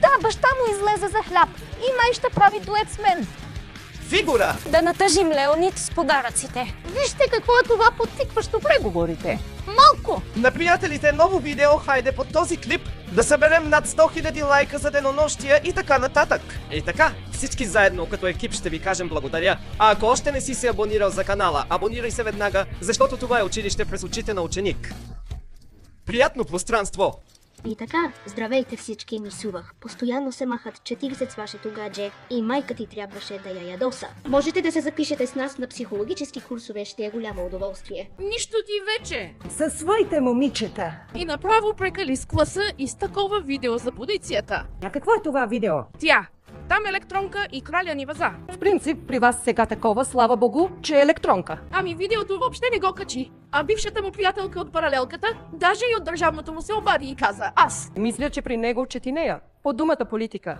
Да, баща му излезе за хляб и май ще прави дует с мен. Фигура! Да натъжим Леонид с подаръците. Вижте какво е това подтикващо преговорите. Малко! На приятелите ново видео, хайде под този клип да съберем над 100 000 лайка за денонощия и така нататък. И така, всички заедно като екип ще ви кажем благодаря. А ако още не си се абонирал за канала, абонирай се веднага, защото това е училище през очите на ученик. Приятно пространство! И така, здравейте всички, мисувах. Постоянно се махат 40 с вашето гадже и майка ти трябваше да я ядоса. Можете да се запишете с нас на психологически курсове, ще е голямо удоволствие. Нищо ти вече! Със своите момичета. И направо прекали с класа и с такова видео за полицията. А какво е това видео? Тя. Там електронка и краля ни ваза. В принцип, при вас сега такова, слава богу, че е електронка. Ами видеото въобще не го качи. А бившата му приятелка от паралелката, даже и от държавното му се обади и каза аз. Мисля, че при него чети нея. По думата политика.